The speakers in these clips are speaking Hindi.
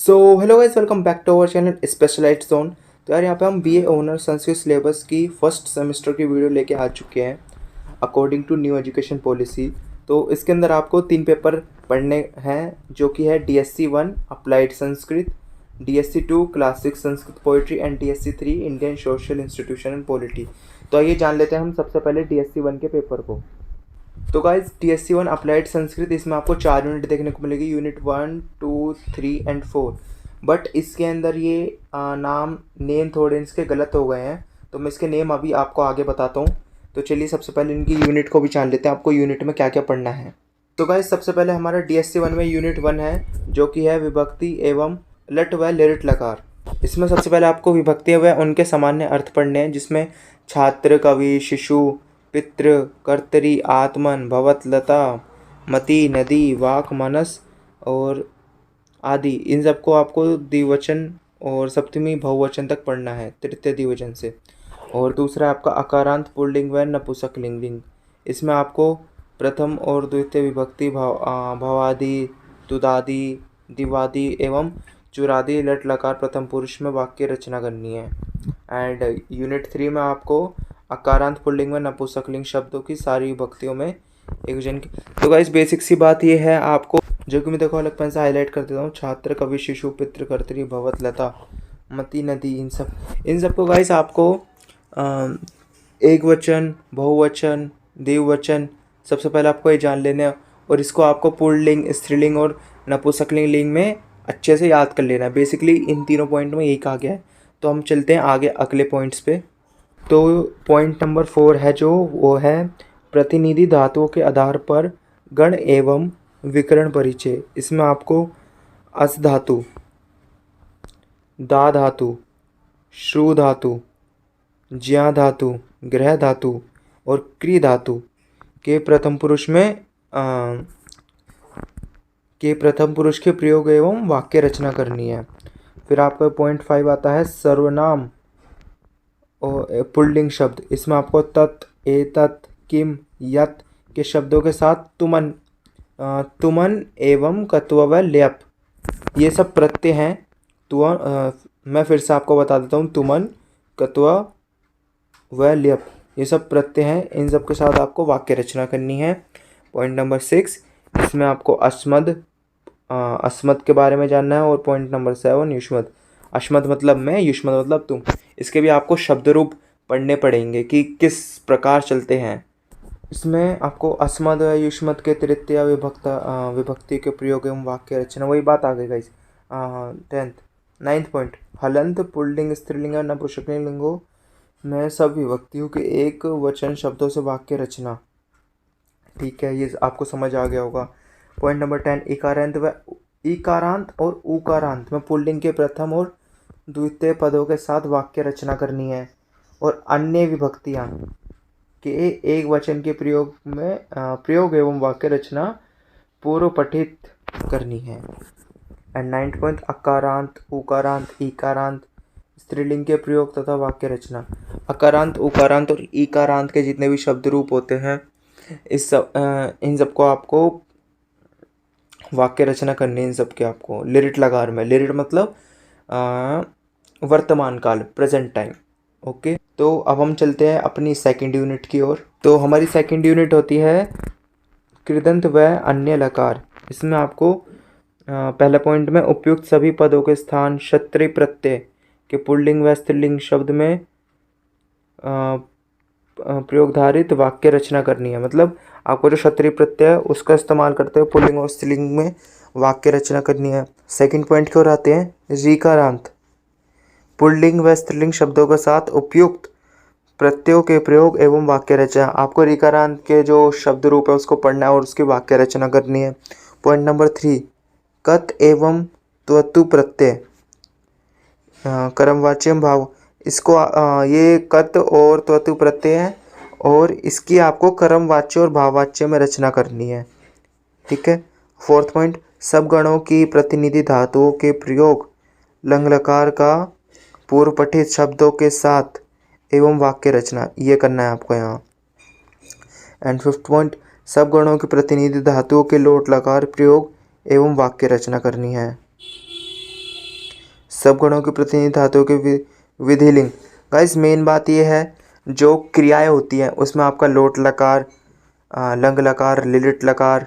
So hello guys, welcome back to our channel specialised zone. तो यार यहाँ पे हम बीए ऑनर संस्कृत सिलेबस की फर्स्ट सेमेस्टर की वीडियो लेके आ चुके हैं according to new education policy. तो इसके अंदर आपको 3 पेपर पढ़ने हैं, जो कि है DSC 1 applied Sanskrit, DSC 2 classic Sanskrit poetry and DSC 3 Indian social institution and polity. तो आइए जान लेते हैं हम सबसे पहले DSC 1 के पेपर को। तो गाइज DSC 1 अप्लाइड संस्कृत, इसमें आपको 4 यूनिट देखने को मिलेगी, यूनिट 1, 2, 3 एंड 4। बट इसके अंदर ये नेम थोड़े इसके गलत हो गए हैं, तो मैं इसके नेम अभी आपको आगे बताता हूँ। तो चलिए सबसे पहले इनकी यूनिट को भी जान लेते हैं, आपको यूनिट में क्या क्या पढ़ना है। तो गाइज सबसे पहले हमारा DSC 1 में यूनिट 1 है, जो कि है विभक्ति एवं लट व लिरिट लकार। इसमें सबसे पहले आपको विभक्ति व उनके सामान्य अर्थ पढ़ने हैं, जिसमें छात्र, कवि, शिशु, पितृ, कर्तरी, आत्मन, भवत, लता, मति, नदी, वाक, मनस और आदि, इन सबको आपको द्विवचन और सप्तमी बहुवचन तक पढ़ना है, तृतीय द्विवचन से। और दूसरा आपका अकारांत पुल्लिंग व नपुंसकलिंग लिंग। इसमें आपको प्रथम और द्वितीय विभक्ति भवादि, तुदादि, दिवादि एवं चुरादि लट लकार प्रथम पुरुष में वाक्य रचना करनी है। एंड यूनिट 3 में आपको अकारांत पुल्लिंग व नपुंसकलिंग शब्दों की सारी विभक्तियों में एक वचन की। तो गाइस बेसिक सी बात ये है आपको, जो कि मैं देखो अलग पेन से हाईलाइट कर देता हूँ, छात्र, कवि, शिशु, पितृ, कर्तरी, भवत, लता, मति, नदी, इन सब को गाइस आपको एक वचन, बहुवचन, द्विवचन सबसे पहले आपको ये जान लेना है, और इसको आपको पुल्लिंग, स्त्रीलिंग और नपुंसकलिंग लिंग में अच्छे से याद कर लेना है। बेसिकली इन तीनों पॉइंट में यही कहा गया है। तो हम चलते हैं आगे अगले पॉइंट्स पे। तो पॉइंट नंबर 4 है, जो वो है प्रतिनिधि धातुओं के आधार पर गण एवं विकर्ण परिचय। इसमें आपको अस धातु, दा धातु, श्रु धातु, ज्या धातु, ग्रह धातु और क्री धातु के प्रथम पुरुष के प्रयोग एवं वाक्य रचना करनी है। फिर आपका पॉइंट 5 आता है सर्वनाम और पुल्लिंग शब्द। इसमें आपको तत्, एतत्, किम, यत् के शब्दों के साथ तुमन एवं कत्व व ल्यप, ये सब प्रत्यय हैं। मैं फिर से आपको बता देता हूँ, तुमन, कत्व व ल्यप ये सब प्रत्यय हैं। इन सब के साथ आपको वाक्य रचना करनी है। पॉइंट नंबर 6, इसमें आपको अस्मद के बारे में जानना है। और पॉइंट नंबर 7 युष्मद। अस्मद मतलब मैं, युष्मद मतलब तुम। इसके भी आपको शब्द रूप पढ़ने पड़ेंगे कि किस प्रकार चलते हैं। इसमें आपको अस्मद व युष्मद के तृतीय विभक्ति के प्रयोग एवं वाक्य रचना, वही बात आ गई गाइस। 9th पॉइंट, हलंत पुल्लिंग स्त्रीलिंग और नपुंसकलिंग लिंगों में सब विभक्तियों के एक वचन शब्दों से वाक्य रचना। ठीक है, ये आपको समझ आ गया होगा। पॉइंट नंबर 10, इकारांत और उकारांत में पुल्लिंग के प्रथम और द्वितीय पदों के साथ वाक्य रचना करनी है। और अन्य विभक्तियां के एक वचन के प्रयोग एवं वाक्य रचना पूर्व पठित करनी है। एंड 9th पॉइंट, अकारांत, उकारांत, इकारांत स्त्रीलिंग के प्रयोग तथा वाक्य रचना। अकारांत, उकारांत और इकारांत के जितने भी शब्द रूप होते हैं, इन सबको आपको वाक्य रचना करनी है। इन सब के आपको लिरिट लकार में, लिरिट मतलब वर्तमान काल, प्रेजेंट टाइम। ओके, तो अब हम चलते हैं अपनी सेकंड यूनिट की ओर। तो हमारी सेकंड यूनिट होती है कृदंत व अन्य लकार। इसमें आपको पहले पॉइंट में उपयुक्त सभी पदों के स्थान क्षत्रिय प्रत्यय के पुल्लिंग व स्त्रीलिंग शब्द में प्रयोगधारित वाक्य रचना करनी है। मतलब आपको जो क्षत्रिय प्रत्यय है उसका इस्तेमाल करते हुए पुल्लिंग और स्त्रीलिंग में वाक्य रचना करनी है। सेकंड पॉइंट की ओर आते हैं, रीकारांत पुल्लिंग व स्त्रीलिंग शब्दों के साथ उपयुक्त प्रत्ययों के प्रयोग एवं वाक्य रचना। आपको रीकारांत के जो शब्द रूप है उसको पढ़ना है और उसकी वाक्य रचना करनी है। पॉइंट नंबर 3, कत एवं त्वतु प्रत्यय कर्मवाच्य भाव। इसको ये कत और त्वतु प्रत्यय है और इसकी आपको कर्मवाच्य और भाववाच्य में रचना करनी है। ठीक है। 4th पॉइंट, सब गणों की प्रतिनिधि धातुओं के प्रयोग लंग लकार का पूर्व पठित शब्दों के साथ एवं वाक्य रचना, ये करना है आपको यहाँ। एंड 5th पॉइंट, सब गणों के प्रतिनिधि धातुओं के लोट लकार प्रयोग एवं वाक्य रचना करनी है। सब गणों के प्रतिनिधि धातुओं के विधिलिंग। गाइस मेन बात ये है, जो क्रियाएं होती हैं उसमें आपका लोट लकार, लंग लकार, लिलिट लकार,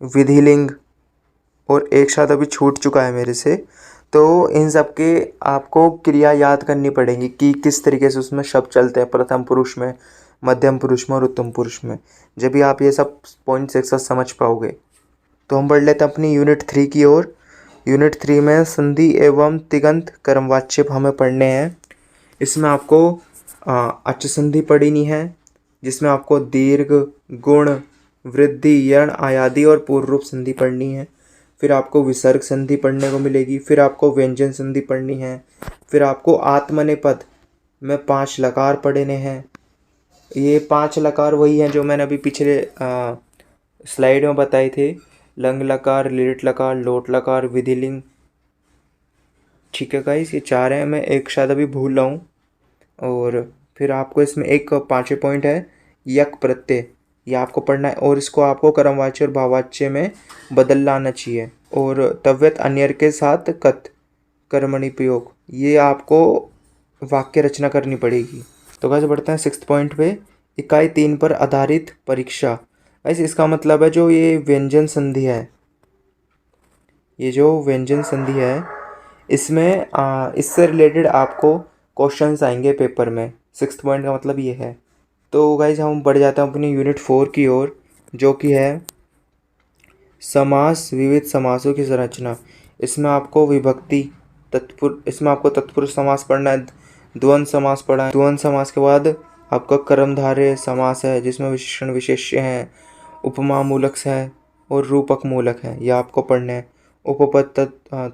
विधिलिंग और एक साथ अभी छूट चुका है मेरे से। तो इन सब के आपको क्रिया याद करनी पड़ेगी कि किस तरीके से उसमें शब्द चलते हैं, प्रथम पुरुष में, मध्यम पुरुष में और उत्तम पुरुष में। जब भी आप ये सब पॉइंट्स एक साथ समझ पाओगे। तो हम बढ़ लेते हैं अपनी यूनिट 3 की ओर। यूनिट 3 में संधि एवं तिगंत कर्मवाच्य हमें पढ़ने हैं। इसमें आपको अच संधि पढ़नी है, जिसमें आपको दीर्घ, गुण, वृद्धि, यण, आयादी और पूर्व रूप संधि पढ़नी है। फिर आपको विसर्ग संधि पढ़ने को मिलेगी। फिर आपको व्यंजन संधि पढ़नी है। फिर आपको आत्मनेपद में 5 लकार पढ़ने हैं। ये 5 लकार वही हैं जो मैंने अभी पिछले स्लाइड में बताए थे, लंग लकार, लिलिट लकार, लोट लकार, विधिलिंग। ठीक है गाइस, ये 4 हैं, मैं एक शायद अभी भूल रहा हूँ। और फिर आपको इसमें एक 5वें पॉइंट है यक प्रत्यय, ये आपको पढ़ना है और इसको आपको कर्मवाच्य और भाववाच्य में बदल लाना चाहिए। और तव्यत अन्यर के साथ कत कर्मणि प्रयोग, ये आपको वाक्य रचना करनी पड़ेगी। तो गाइस बढ़ते हैं 6th पॉइंट पे, इकाई 3 पर आधारित परीक्षा। गाइस इसका मतलब है जो ये व्यंजन संधि है, ये जो व्यंजन संधि है इसमें इससे रिलेटेड आपको क्वेश्चंस आएंगे पेपर में। 6th पॉइंट का मतलब ये है। तो गाइस हम बढ़ जाते हैं अपनी यूनिट 4 की ओर, जो कि है समास, विविध समासों की संरचना। इसमें आपको विभक्ति, इसमें आपको तत्पुरुष समास पढ़ना है, द्वंद्व समास पढ़ना है। द्वंद्व समास के बाद आपका कर्मधारय समास है, जिसमें विशेषण विशेष्य हैं, उपमा मूलक है और रूपक मूलक है, यह आपको पढ़ना है। उपपद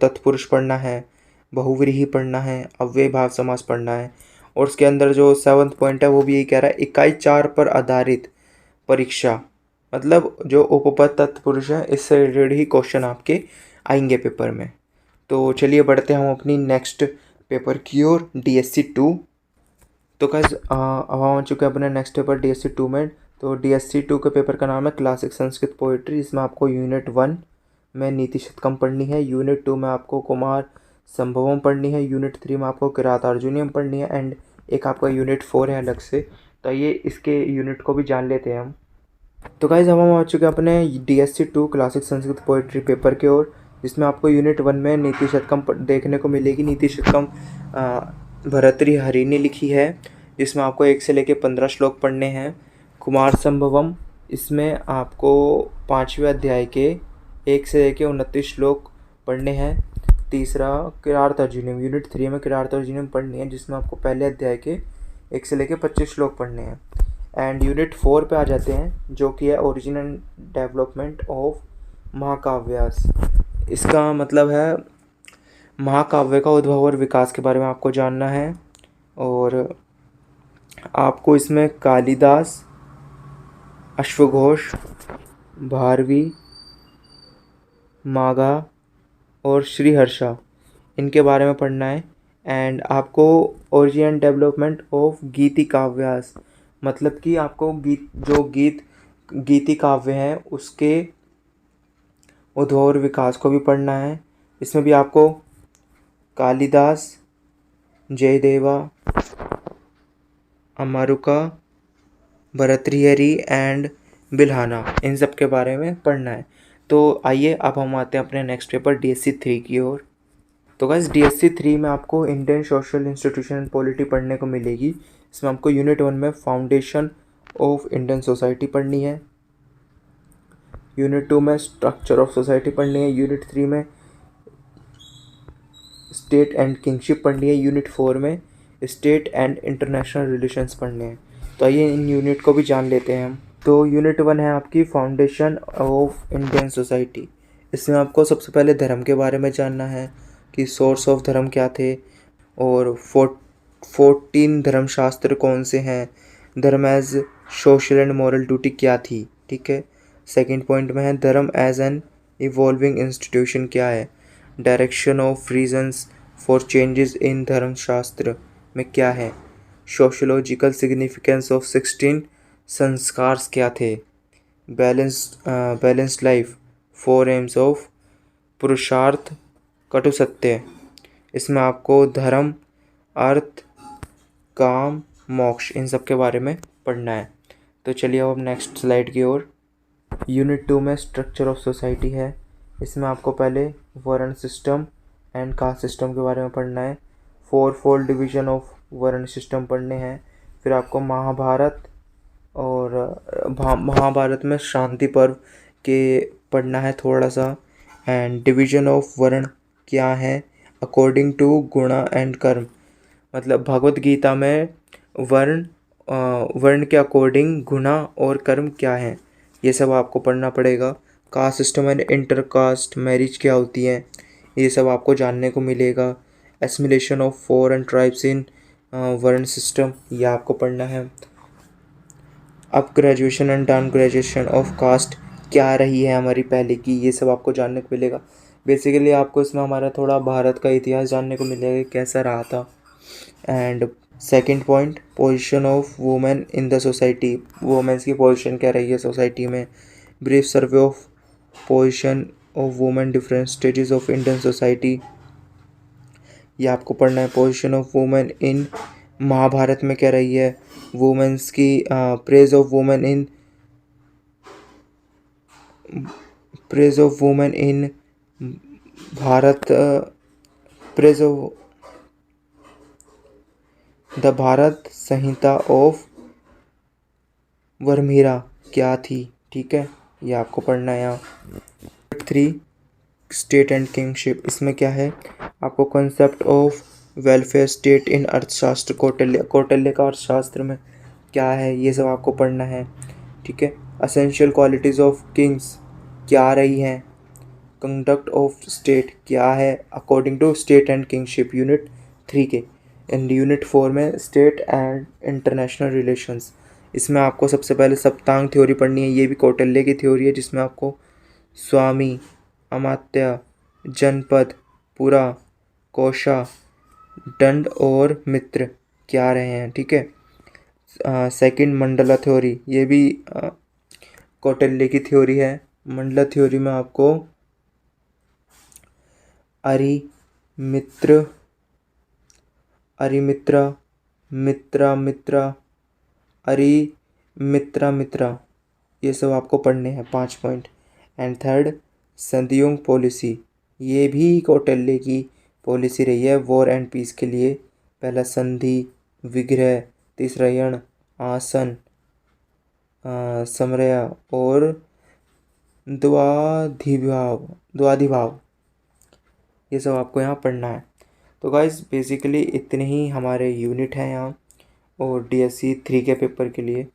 तत्पुरुष पढ़ना है, बहुव्रीहि पढ़ना है, अव्यय भाव समास पढ़ना है। और उसके अंदर जो 7th पॉइंट है वो भी यही कह रहा है, इकाई 4 पर आधारित परीक्षा। मतलब जो उपपद तत्पुरुष है इससे रिलेटेड ही क्वेश्चन आपके आएंगे पेपर में। तो चलिए बढ़ते हैं हम अपनी नेक्स्ट पेपर की ओर, DSC 2। तो गाइस अब हम आ चुके हैं अपने नेक्स्ट पेपर DSC 2 में। तो DSC 2 के पेपर का नाम है क्लासिक संस्कृत पोइट्री। इसमें आपको यूनिट 1 में नीति शतकम पढ़नी है, यूनिट 2 में आपको कुमार संभवम पढ़नी है, यूनिट 3 में आपको किरातार्जुनीयम पढ़नी है, एंड एक आपका यूनिट 4 है अलग से। तो ये इसके यूनिट को भी जान लेते हैं हम। तो गाइस अब हम आ चुके हैं अपने DSC 2 classic Sanskrit poetry paper की ओर, जिसमें आपको यूनिट 1 में नीति शतकम देखने को मिलेगी। नीति शतकम भर्तृहरि ने लिखी है, जिसमें आपको 1 से लेकर 15 श्लोक पढ़ने हैं। कुमार संभवम, इसमें आपको 5वें अध्याय के 1 से लेकर 29 श्लोक पढ़ने हैं। तीसरा किरातार्जुनीयम, यूनिट 3 में किरातार्जुनीयम पढ़नी है, जिसमें आपको पहले अध्याय के 1 से लेकर 25 श्लोक पढ़ने हैं। एंड यूनिट 4 पे आ जाते हैं, जो कि है ओरिजिन एंड डेवलपमेंट ऑफ महाकाव्यास। इसका मतलब है महाकाव्य का उद्भव और विकास के बारे में आपको जानना है। और आपको इसमें कालिदास, अश्वघोष, भारवी, माघा और श्रीहर्षा, इनके बारे में पढ़ना है। एंड आपको ओरिजिन एंड डेवलपमेंट ऑफ गीति काव्यास, मतलब कि आपको गीति काव्य हैं उसके उद्भव और विकास को भी पढ़ना है। इसमें भी आपको कालिदास, जयदेवा, अमारुका, भर्तृहरि एंड बिल्हाना, इन सब के बारे में पढ़ना है। तो आइए अब हम आते हैं अपने नेक्स्ट पेपर DSC 3 की ओर। तो गाइस DSC 3 में आपको Indian social institution and polity पढ़ने को मिलेगी। इसमें आपको यूनिट 1 में फाउंडेशन ऑफ इंडियन सोसाइटी पढ़नी है, यूनिट 2 में स्ट्रक्चर ऑफ सोसाइटी पढ़नी है, यूनिट 3 में स्टेट एंड किंगशिप पढ़नी है, यूनिट 4 में स्टेट एंड इंटरनेशनल रिलेशंस पढ़ने हैं। तो आइए इन यूनिट को भी जान लेते हैं हम। तो यूनिट 1 है आपकी फाउंडेशन ऑफ इंडियन सोसाइटी। इसमें आपको सबसे पहले धर्म के बारे में जानना है कि सोर्स ऑफ धर्म क्या थे, और 14 धर्मशास्त्र कौन से हैं, dharma as social and moral duty क्या थी। ठीक है। 2nd पॉइंट में है धर्म एज एन इवॉल्विंग इंस्टीट्यूशन क्या है, direction of reasons for changes in धर्मशास्त्र में क्या है, सोशोलॉजिकल सिग्निफिकेंस ऑफ 16 संस्कार क्या थे, बैलेंस्ड लाइफ, 4 एम्स ऑफ पुरुषार्थ कटु सत्य। इसमें आपको धर्म, अर्थ, काम, मोक्ष इन सब के बारे में पढ़ना है। तो चलिए अब नेक्स्ट स्लाइड की ओर। यूनिट 2 में स्ट्रक्चर ऑफ सोसाइटी है। इसमें आपको पहले वर्ण सिस्टम एंड कास्ट सिस्टम के बारे में पढ़ना है। 4 फोल्ड डिवीजन ऑफ वर्ण सिस्टम पढ़ने हैं। फिर आपको महाभारत और महाभारत में शांति पर्व के पढ़ना है थोड़ा सा। एंड डिवीजन ऑफ वर्ण क्या है अकॉर्डिंग टू गुणा एंड कर्म, मतलब भगवत गीता में वर्ण के अकॉर्डिंग गुणा और कर्म क्या है, ये सब आपको पढ़ना पड़ेगा। Caste system and inter caste marriage क्या होती है, ये सब आपको जानने को मिलेगा। Assimilation of foreign tribes in varna system, ये आपको पढ़ना है। Up graduation and down graduation of caste क्या रही है हमारी पहले की, ये सब आपको जानने को मिलेगा। बेसिकली आपको इसमें हमारा थोड़ा भारत का इतिहास जानने को मिलेगा कैसा रहा था। And second point, position of women in the society, women's की पोजीशन क्या रही है सोसाइटी में। Brief survey of position of women different stages of Indian society, ये आपको पढ़ना है। Position of women in Mahabharat में क्या रही है, वुमेन्स की praise of women in Bharat, praise of the Bharat Samhita of वर्मीरा क्या थी, ठीक है, ये आपको पढ़ना है यहाँ। 3 स्टेट एंड किंगशिप, इसमें क्या है आपको concept of welfare state in अर्थशास्त्र, कौटिल्य का अर्थशास्त्र में क्या है, ये सब आपको पढ़ना है, ठीक है। असेंशियल क्वालिटीज़ ऑफ किंग्स क्या रही हैं, कंडक्ट ऑफ स्टेट क्या है according to state and kingship unit 3 के। एंड यूनिट 4 में स्टेट एंड इंटरनेशनल रिलेशंस, इसमें आपको सबसे पहले सप्तांग थ्योरी पढ़नी है, ये भी कौटिल्य की थ्योरी है, जिसमें आपको स्वामी, अमात्य, जनपद, पुरा, कोशा, दंड और मित्र क्या रहे हैं, ठीक है। सेकंड मंडला थ्योरी, ये भी कौटिल्य की थ्योरी है। मंडला थ्योरी में आपको अरिमित्र, मित्रा, ये सब आपको पढ़ने हैं 5 पॉइंट। एंड थर्ड संधियुग पॉलिसी, ये भी कौटिल्य की पॉलिसी रही है वॉर एंड पीस के लिए। पहला संधि, विग्रह, तीसरा यण, आसन, समरया और द्वाधिभाव, ये सब आपको यहाँ पढ़ना है। तो गाइस बेसिकली इतने ही हमारे यूनिट हैं यहाँ और DSC 3 के पेपर के लिए।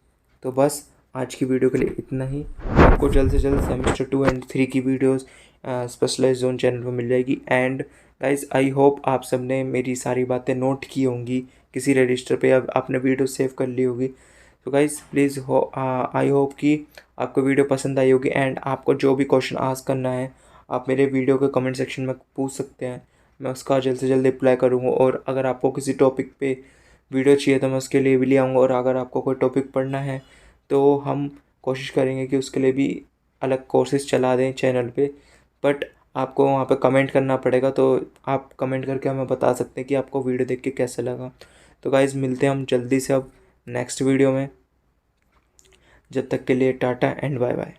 तो बस आज की वीडियो के लिए इतना ही। आपको जल्द से जल्द सेमेस्टर 2 एंड 3 की वीडियोस स्पेशलाइज जोन चैनल पर मिल जाएगी। एंड गाइस आई होप आप सब ने मेरी सारी बातें नोट की होंगी किसी रजिस्टर पे, या आपने वीडियो सेव कर ली होगी। तो गाइस प्लीज़ आई होप कि आपको वीडियो पसंद आई होगी। एंड आपको जो भी क्वेश्चन आस्क करना है आप मेरे वीडियो के कमेंट सेक्शन में पूछ सकते हैं, मैं उसका जल्द से जल्द रिप्लाई करूँगा। और अगर आपको किसी टॉपिक पे वीडियो चाहिए तो मैं उसके लिए भी ले आऊँगा। और अगर आपको कोई टॉपिक पढ़ना है तो हम कोशिश करेंगे कि उसके लिए भी अलग कोर्सेज चला दें चैनल पे। बट आपको वहाँ पे कमेंट करना पड़ेगा, तो आप कमेंट करके हमें बता सकते हैं कि आपको वीडियो देख के कैसा लगा। तो गाइज़ मिलते हैं हम जल्दी से अब नेक्स्ट वीडियो में। जब तक के लिए टाटा एंड बाय बाय।